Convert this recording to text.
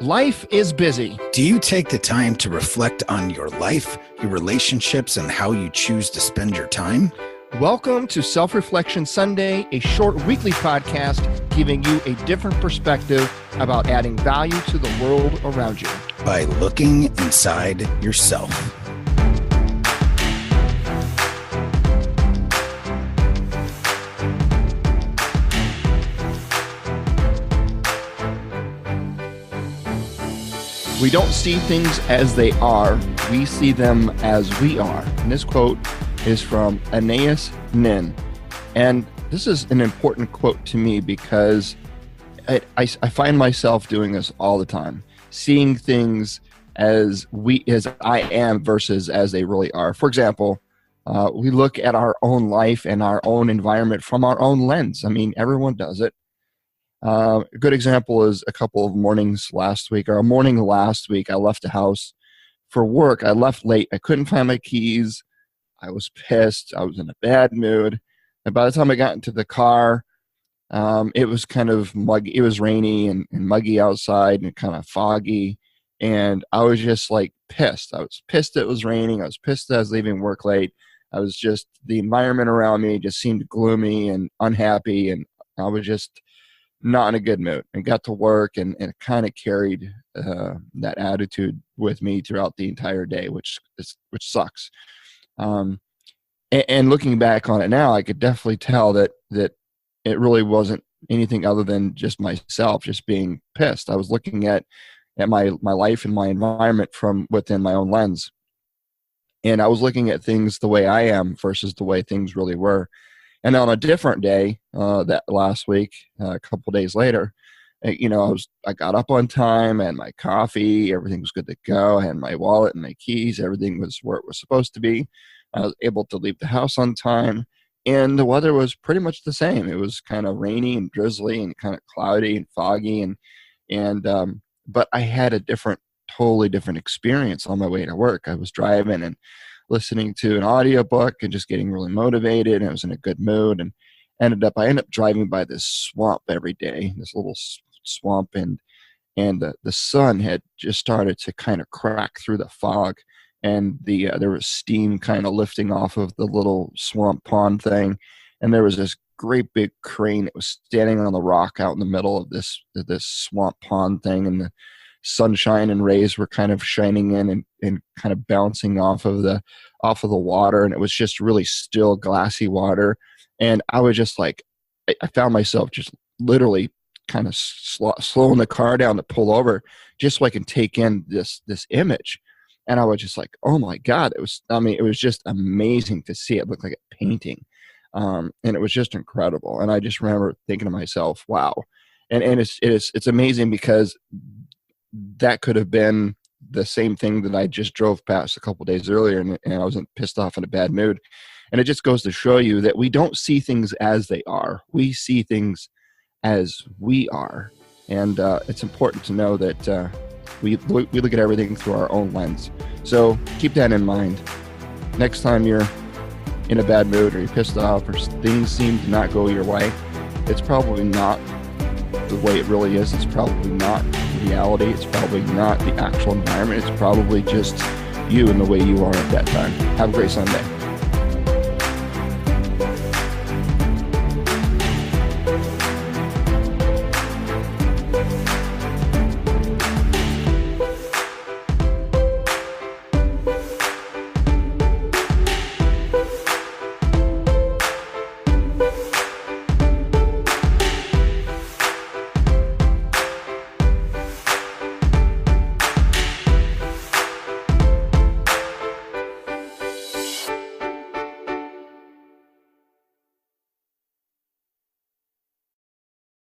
Life is busy. Do you take the time to reflect on your life, your relationships, and how you choose to spend your time? Welcome to Self-Reflection Sunday, a short weekly podcast giving you a different perspective about adding value to the world around you. By looking inside yourself. We don't see things as they are. We see them as we are. And this quote is from Anais Nin. And this is an important quote to me because I find myself doing this all the time, seeing things as I am versus as they really are. For example, we look at our own life and our own environment from our own lens. I mean, everyone does it. A good example is a morning last week, I left the house for work. I left late. I couldn't find my keys. I was pissed. I was in a bad mood. And by the time I got into the car, it was kind of muggy. It was rainy and muggy outside and kind of foggy. And I was just like pissed. I was pissed it was raining. I was pissed that I was leaving work late. The environment around me just seemed gloomy and unhappy. And I was just not in a good mood, and got to work and it kind of carried that attitude with me throughout the entire day, which sucks. And looking back on it now, I could definitely tell that it really wasn't anything other than just myself, just being pissed. I was looking at my life and my environment from within my own lens. And I was looking at things the way I am versus the way things really were. And on a different day, that last week, a couple days later, I got up on time, I had my coffee, everything was good to go. I had my wallet and my keys, everything was where it was supposed to be. I was able to leave the house on time, and the weather was pretty much the same. It was kind of rainy and drizzly and kind of cloudy and foggy, but I had a totally different experience on my way to work. I was driving and listening to an audiobook and just getting really motivated, and I was in a good mood, and I ended up driving by this swamp every day, this little swamp, and the sun had just started to kind of crack through the fog, and there was steam kind of lifting off of the little swamp pond thing, and there was this great big crane that was standing on the rock out in the middle of this swamp pond thing, and the sunshine and rays were kind of shining in and kind of bouncing off of the water, and it was just really still glassy water. And I was just like, I found myself just literally kind of slowing the car down to pull over just so I can take in this image. And I was just like, oh my God, it was just amazing to see. It looked like a painting. And it was just incredible. And I just remember thinking to myself, wow. And it's amazing because that could have been the same thing that I just drove past a couple of days earlier, and I wasn't pissed off in a bad mood. And it just goes to show you that we don't see things as they are. We see things as we are. And it's important to know that we look at everything through our own lens. So keep that in mind. Next time you're in a bad mood or you're pissed off or things seem to not go your way, it's probably not the way it really is. It's probably not reality. It's probably not the actual environment. It's probably just you and the way you are at that time. Have a great Sunday.